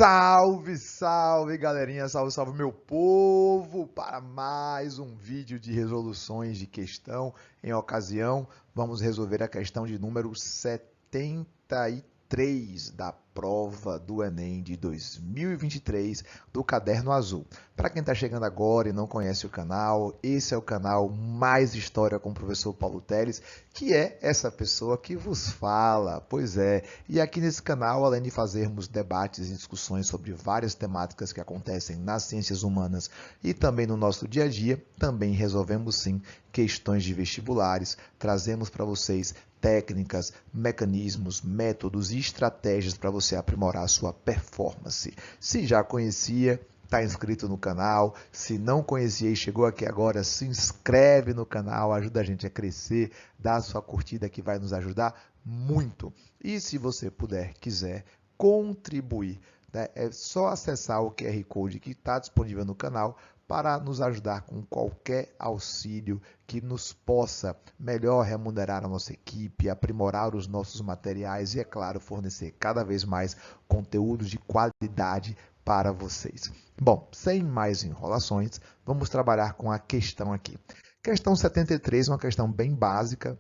Salve, salve, galerinha, salve, salve, meu povo, para mais um vídeo de resoluções de questão. Em ocasião, vamos resolver a questão de número 73 da prova do Enem de 2023 do Caderno Azul. Para quem está chegando agora e não conhece o canal, esse é o canal Mais História com o professor Paulo Teles, que é essa pessoa que vos fala. Pois é, e aqui nesse canal, além de fazermos debates e discussões sobre várias temáticas que acontecem nas ciências humanas e também no nosso dia a dia, também resolvemos sim questões de vestibulares, trazemos para vocês técnicas, mecanismos, métodos e estratégias para você aprimorar a sua performance. Se já conhecia, está inscrito no canal. Se não conhecia e chegou aqui agora, se inscreve no canal, ajuda a gente a crescer, dá a sua curtida que vai nos ajudar muito. E se você puder, quiser contribuir, né, é só acessar o QR Code que está disponível no canal para nos ajudar com qualquer auxílio que nos possa melhor remunerar a nossa equipe, aprimorar os nossos materiais e, é claro, fornecer cada vez mais conteúdos de qualidade para vocês. Bom, sem mais enrolações, vamos trabalhar com a questão aqui. Questão 73 é uma questão bem básica.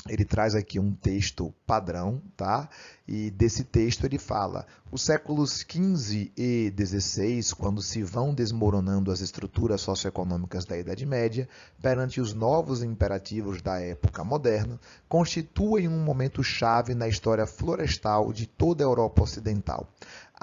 Ele traz aqui um texto padrão, tá? E desse texto ele fala: os séculos XV e XVI, quando se vão desmoronando as estruturas socioeconômicas da Idade Média, perante os novos imperativos da época moderna, constituem um momento chave na história florestal de toda a Europa Ocidental.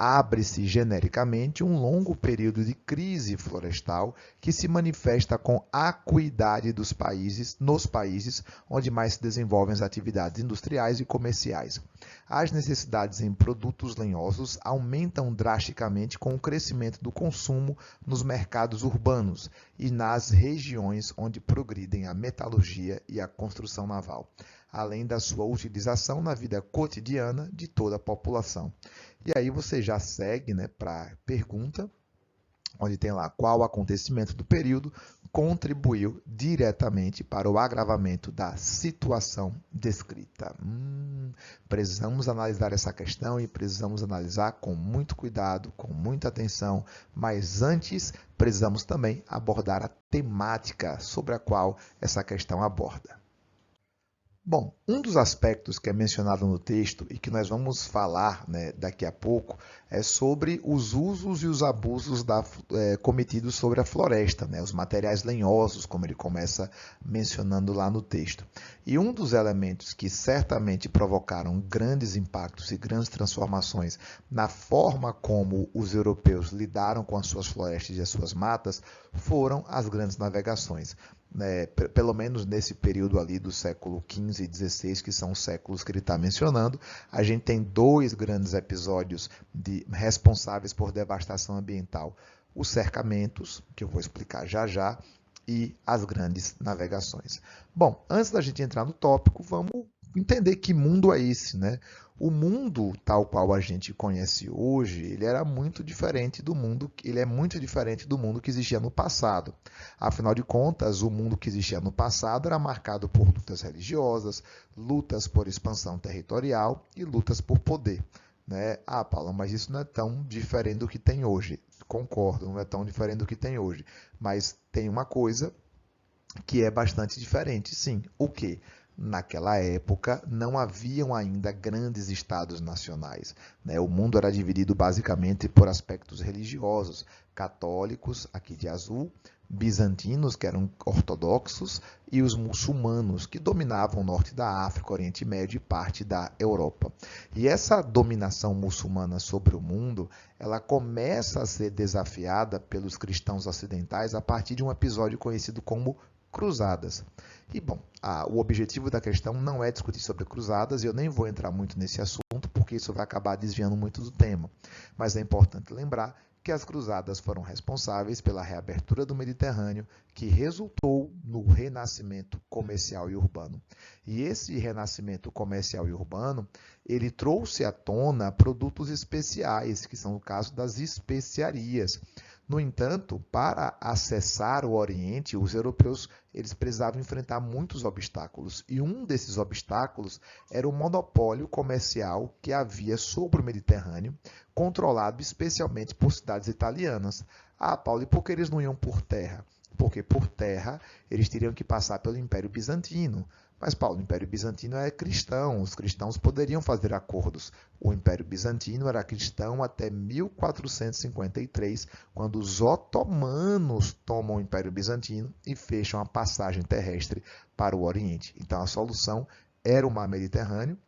Abre-se genericamente um longo período de crise florestal que se manifesta com acuidade nos países onde mais se desenvolvem as atividades industriais e comerciais. As necessidades em produtos lenhosos aumentam drasticamente com o crescimento do consumo nos mercados urbanos e nas regiões onde progridem a metalurgia e a construção naval, além da sua utilização na vida cotidiana de toda a população. E aí você já segue, né, para a pergunta, onde tem lá qual acontecimento do período contribuiu diretamente para o agravamento da situação descrita. Precisamos analisar essa questão e precisamos analisar com muito cuidado, com muita atenção, mas antes precisamos também abordar a temática sobre a qual essa questão aborda. Bom, um dos aspectos que é mencionado no texto e que nós vamos falar, né, daqui a pouco é sobre os usos e os abusos cometidos sobre a floresta, né, os materiais lenhosos, como ele começa mencionando lá no texto. E um dos elementos que certamente provocaram grandes impactos e grandes transformações na forma como os europeus lidaram com as suas florestas e as suas matas foram as grandes navegações. Pelo menos nesse período ali do século XV e XVI, que são os séculos que ele está mencionando, a gente tem dois grandes episódios responsáveis por devastação ambiental: os cercamentos, que eu vou explicar já já, e as grandes navegações. Bom, antes da gente entrar no tópico, vamos entender que mundo é esse, né? O mundo tal qual a gente conhece hoje, ele é muito diferente do mundo que existia no passado. Afinal de contas, o mundo que existia no passado era marcado por lutas religiosas, lutas por expansão territorial e lutas por poder, né? Ah, Paulo, mas isso não é tão diferente do que tem hoje. Concordo, não é tão diferente do que tem hoje. Mas tem uma coisa que é bastante diferente, sim. O quê? Naquela época, não haviam ainda grandes estados nacionais, né? O mundo era dividido basicamente por aspectos religiosos: católicos, aqui de azul, bizantinos, que eram ortodoxos, e os muçulmanos, que dominavam o norte da África, Oriente Médio e parte da Europa. E essa dominação muçulmana sobre o mundo, ela começa a ser desafiada pelos cristãos ocidentais a partir de um episódio conhecido como Cruzadas. E, bom, o objetivo da questão não é discutir sobre cruzadas, e eu nem vou entrar muito nesse assunto, porque isso vai acabar desviando muito do tema. Mas é importante lembrar que as cruzadas foram responsáveis pela reabertura do Mediterrâneo, que resultou no renascimento comercial e urbano. E esse renascimento comercial e urbano, ele trouxe à tona produtos especiais, que são o caso das especiarias. No entanto, para acessar o Oriente, os europeus eles precisavam enfrentar muitos obstáculos, e um desses obstáculos era o monopólio comercial que havia sobre o Mediterrâneo, controlado especialmente por cidades italianas. Ah, Paulo, e por que eles não iam por terra? Porque por terra eles teriam que passar pelo Império Bizantino. Mas, Paulo, o Império Bizantino é cristão, os cristãos poderiam fazer acordos. O Império Bizantino era cristão até 1453, quando os otomanos tomam o Império Bizantino e fecham a passagem terrestre para o Oriente. Então, a solução era o Mar Mediterrâneo,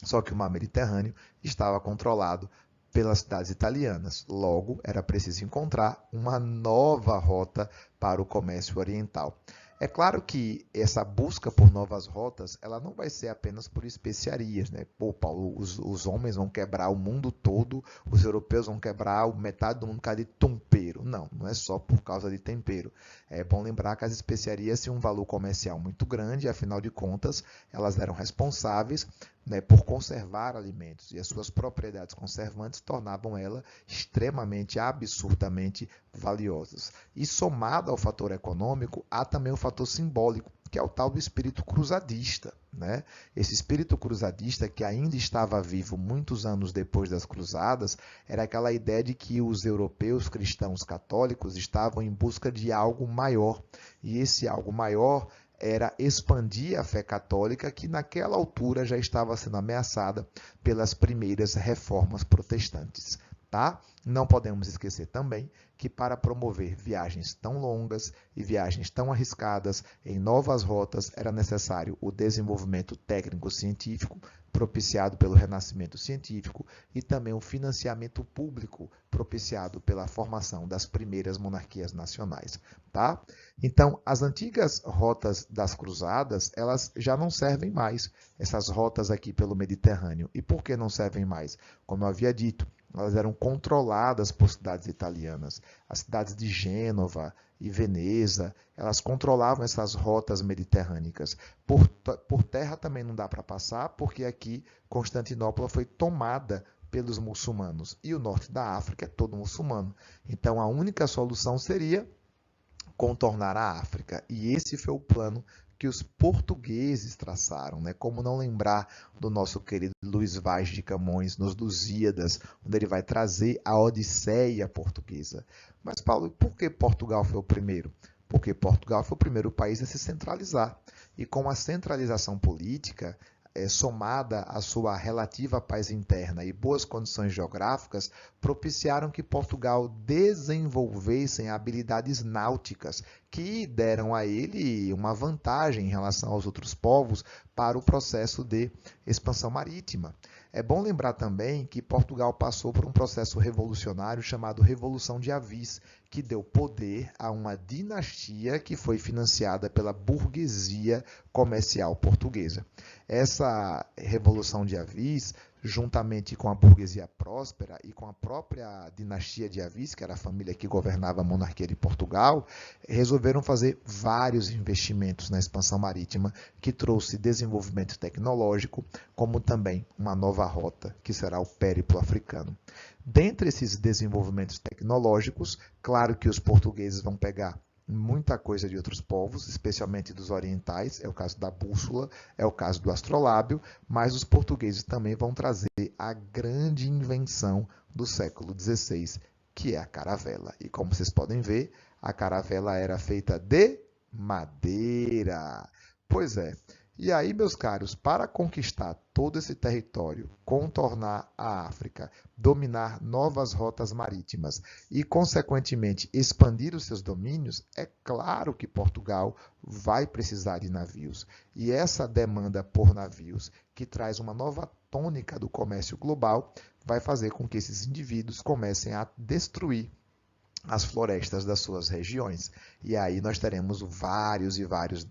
só que o Mar Mediterrâneo estava controlado pelas cidades italianas. Logo, era preciso encontrar uma nova rota para o comércio oriental. É claro que essa busca por novas rotas, ela não vai ser apenas por especiarias, né? Pô, Paulo, os homens vão quebrar o mundo todo, os europeus vão quebrar metade do mundo por causa de tempero. Não, não é só por causa de tempero. É bom lembrar que as especiarias tinham um valor comercial muito grande, afinal de contas, elas eram responsáveis, né, por conservar alimentos, e as suas propriedades conservantes tornavam ela extremamente, absurdamente valiosas. E somado ao fator econômico, há também o fator simbólico, que é o tal do espírito cruzadista, né? Esse espírito cruzadista, que ainda estava vivo muitos anos depois das cruzadas, era aquela ideia de que os europeus cristãos católicos estavam em busca de algo maior, e esse algo maior era expandir a fé católica, que naquela altura já estava sendo ameaçada pelas primeiras reformas protestantes. Tá? Não podemos esquecer também que para promover viagens tão longas e viagens tão arriscadas em novas rotas era necessário o desenvolvimento técnico-científico, propiciado pelo renascimento científico, e também o financiamento público, propiciado pela formação das primeiras monarquias nacionais. Tá? Então, as antigas rotas das cruzadas, elas já não servem mais, essas rotas aqui pelo Mediterrâneo. E por que não servem mais? Como eu havia dito, elas eram controladas por cidades italianas. As cidades de Gênova e Veneza, elas controlavam essas rotas mediterrânicas. Por terra também não dá para passar, porque aqui Constantinopla foi tomada pelos muçulmanos. E o norte da África é todo muçulmano. Então, a única solução seria contornar a África. E esse foi o plano que os portugueses traçaram, né? Como não lembrar do nosso querido Luís Vaz de Camões, nos Lusíadas, onde ele vai trazer a Odisseia portuguesa. Mas, Paulo, por que Portugal foi o primeiro? Porque Portugal foi o primeiro país a se centralizar. E com a centralização política, somada à sua relativa paz interna e boas condições geográficas, propiciaram que Portugal desenvolvesse habilidades náuticas que deram a ele uma vantagem em relação aos outros povos para o processo de expansão marítima. É bom lembrar também que Portugal passou por um processo revolucionário chamado Revolução de Avis, que deu poder a uma dinastia que foi financiada pela burguesia comercial portuguesa. Essa Revolução de Avis, juntamente com a burguesia próspera e com a própria dinastia de Avis, que era a família que governava a monarquia de Portugal, resolveram fazer vários investimentos na expansão marítima, que trouxe desenvolvimento tecnológico, como também uma nova rota, que será o périplo africano. Dentre esses desenvolvimentos tecnológicos, claro que os portugueses vão pegar muita coisa de outros povos, especialmente dos orientais, é o caso da bússola, é o caso do astrolábio, mas os portugueses também vão trazer a grande invenção do século XVI, que é a caravela. E como vocês podem ver, a caravela era feita de madeira. Pois é. E aí, meus caros, para conquistar todo esse território, contornar a África, dominar novas rotas marítimas e, consequentemente, expandir os seus domínios, é claro que Portugal vai precisar de navios. E essa demanda por navios, que traz uma nova tônica do comércio global, vai fazer com que esses indivíduos comecem a destruir as florestas das suas regiões. E aí nós teremos vários e vários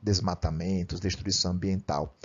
desmatamentos, destruição ambiental.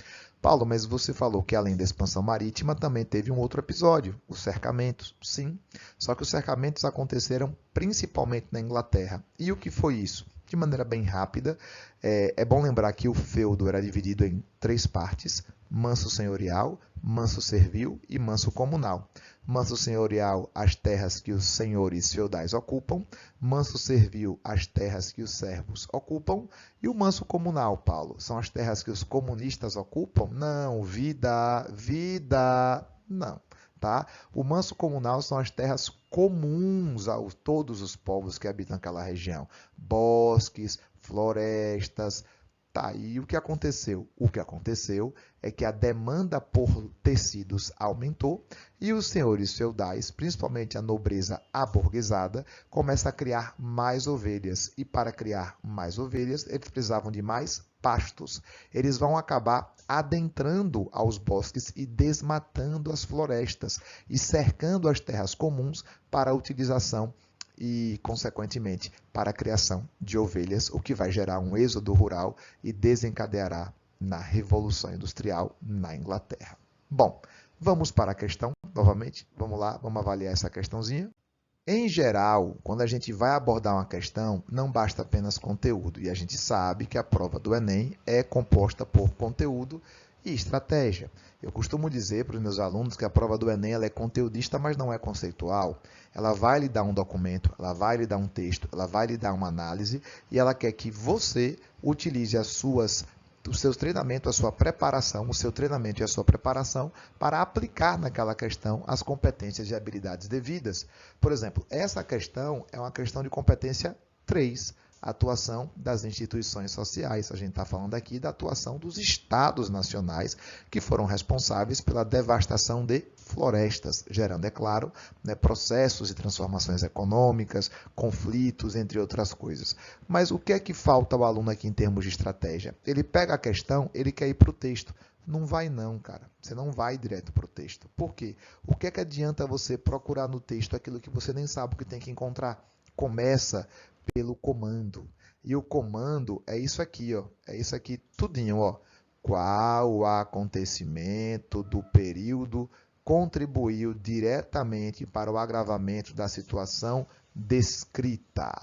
Paulo, mas você falou que além da expansão marítima também teve um outro episódio, os cercamentos. Sim, só que os cercamentos aconteceram principalmente na Inglaterra. E o que foi isso? De maneira bem rápida, é bom lembrar que o feudo era dividido em 3 partes. manso senhorial, manso servil e manso comunal. Manso senhorial, as terras que os senhores feudais ocupam. Manso servil, as terras que os servos ocupam. E o manso comunal, Paulo, são as terras que os comunistas ocupam? Não, não, tá? O manso comunal são as terras comuns a todos os povos que habitam aquela região. Bosques, florestas. Tá, e o que aconteceu? O que aconteceu é que a demanda por tecidos aumentou e os senhores feudais, principalmente a nobreza aborguesada, começa a criar mais ovelhas. E para criar mais ovelhas, eles precisavam de mais pastos. Eles vão acabar adentrando aos bosques e desmatando as florestas e cercando as terras comuns para a utilização e, consequentemente, para a criação de ovelhas, o que vai gerar um êxodo rural e desencadeará na Revolução Industrial na Inglaterra. Bom, vamos para a questão, novamente. Vamos lá, vamos avaliar essa questãozinha. Em geral, quando a gente vai abordar uma questão, não basta apenas conteúdo. E a gente sabe que a prova do Enem é composta por conteúdo e estratégia. Eu costumo dizer para os meus alunos que a prova do Enem ela é conteudista, mas não é conceitual. Ela vai lhe dar um documento, ela vai lhe dar um texto, ela vai lhe dar uma análise e ela quer que você utilize o seu treinamento, a sua preparação, o seu treinamento e a sua preparação para aplicar naquela questão as competências e habilidades devidas. Por exemplo, essa questão é uma questão de competência 3, a atuação das instituições sociais. A gente está falando aqui da atuação dos estados nacionais que foram responsáveis pela devastação de florestas, gerando, é claro, processos e transformações econômicas, conflitos, entre outras coisas. Mas o que é que falta ao aluno aqui em termos de estratégia? Ele pega a questão, ele quer ir para o texto. Não vai não, cara. Você não vai direto para o texto. Por quê? O que é que adianta você procurar no texto aquilo que você nem sabe o que tem que encontrar? Começa pelo comando. E o comando é isso aqui, ó. É isso aqui tudinho, ó. Qual o acontecimento do período contribuiu diretamente para o agravamento da situação descrita?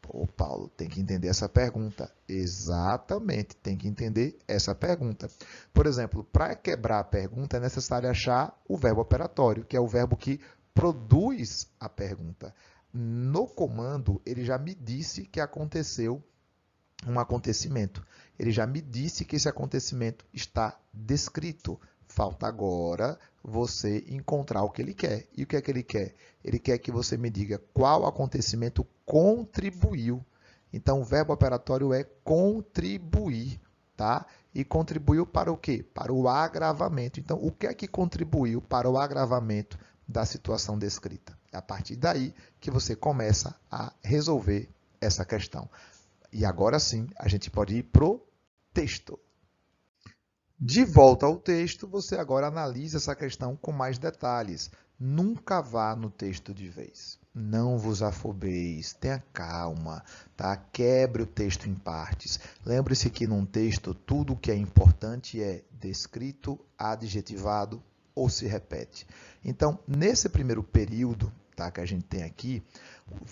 Pô, Paulo, tem que entender essa pergunta. Exatamente, tem que entender essa pergunta. Por exemplo, para quebrar a pergunta é necessário achar o verbo operatório, que é o verbo que produz a pergunta. No comando, ele já me disse que aconteceu um acontecimento. Ele já me disse que esse acontecimento está descrito. Falta agora você encontrar o que ele quer. E o que é que ele quer? Ele quer que você me diga qual acontecimento contribuiu. Então, o verbo operatório é contribuir, tá? E contribuiu para o quê? Para o agravamento. Então, o que é que contribuiu para o agravamento da situação descrita? É a partir daí que você começa a resolver essa questão. E agora sim, a gente pode ir para o texto. De volta ao texto, você agora analisa essa questão com mais detalhes. Nunca vá no texto de vez. Não vos afobeis, tenha calma, tá? Quebre o texto em partes. Lembre-se que num texto tudo o que é importante é descrito, adjetivado ou se repete. Então, nesse primeiro período, tá, que a gente tem aqui,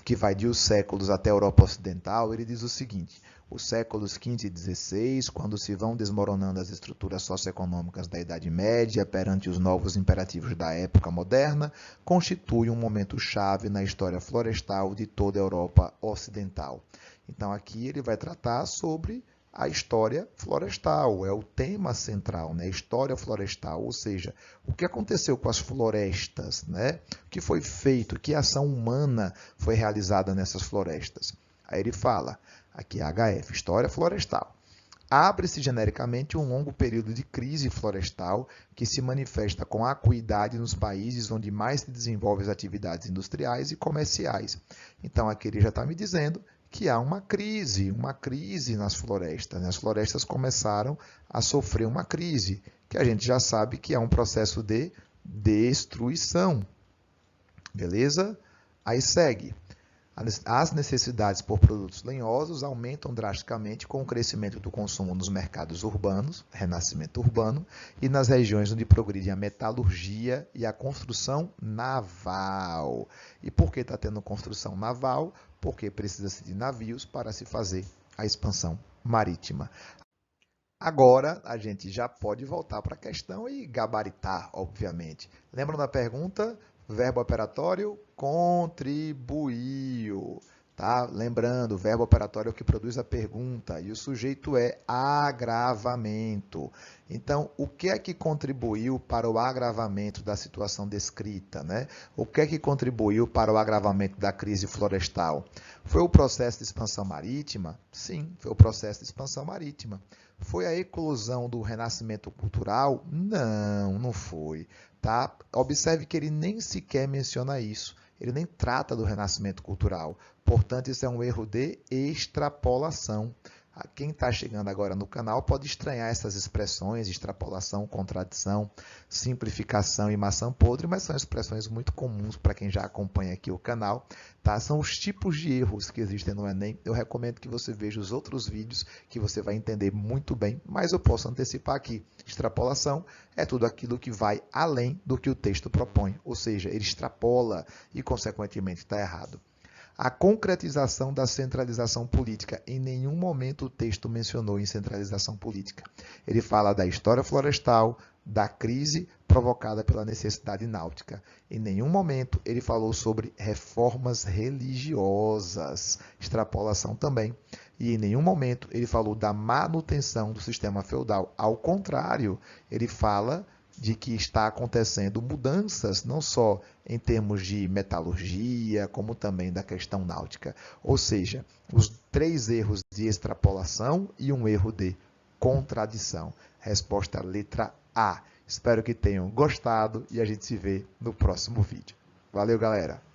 que vai de os séculos até a Europa Ocidental, ele diz o seguinte: os séculos XV e XVI, quando se vão desmoronando as estruturas socioeconômicas da Idade Média perante os novos imperativos da época moderna, constitui um momento-chave na história florestal de toda a Europa Ocidental. Então, aqui ele vai tratar sobre a história florestal, é o tema central, né? História florestal, ou seja, o que aconteceu com as florestas, né? O que foi feito, que ação humana foi realizada nessas florestas. Aí ele fala, aqui HF, História Florestal. Abre-se genericamente um longo período de crise florestal que se manifesta com acuidade nos países onde mais se desenvolvem as atividades industriais e comerciais. Então, aqui ele já está me dizendo que há uma crise nas florestas. As florestas começaram a sofrer uma crise, que a gente já sabe que é um processo de destruição. Beleza? Aí segue. As necessidades por produtos lenhosos aumentam drasticamente com o crescimento do consumo nos mercados urbanos, renascimento urbano, e nas regiões onde progride a metalurgia e a construção naval. E por que está tendo construção naval? Porque precisa-se de navios para se fazer a expansão marítima. Agora, a gente já pode voltar para a questão e gabaritar, obviamente. Lembram da pergunta? Verbo operatório contribuiu. Tá? Lembrando, o verbo operatório é o que produz a pergunta e o sujeito é agravamento. Então, o que é que contribuiu para o agravamento da situação descrita, né? O que é que contribuiu para o agravamento da crise florestal? Foi o processo de expansão marítima? Sim, foi o processo de expansão marítima. Foi a eclosão do renascimento cultural? Não, não foi. Tá? Observe que ele nem sequer menciona isso. Ele nem trata do renascimento cultural. Portanto, isso é um erro de extrapolação. Quem está chegando agora no canal pode estranhar essas expressões, extrapolação, contradição, simplificação e maçã podre, mas são expressões muito comuns para quem já acompanha aqui o canal. Tá? São os tipos de erros que existem no Enem. Eu recomendo que você veja os outros vídeos que você vai entender muito bem, mas eu posso antecipar aqui. Extrapolação é tudo aquilo que vai além do que o texto propõe, ou seja, ele extrapola e, consequentemente, está errado. A concretização da centralização política. Em nenhum momento o texto mencionou em centralização política. Ele fala da história florestal, da crise provocada pela necessidade náutica. Em nenhum momento ele falou sobre reformas religiosas, extrapolação também. E em nenhum momento ele falou da manutenção do sistema feudal. Ao contrário, ele fala de que está acontecendo mudanças, não só em termos de metalurgia, como também da questão náutica. Ou seja, os 3 erros de extrapolação e um erro de contradição. Resposta letra A. Espero que tenham gostado e a gente se vê no próximo vídeo. Valeu, galera!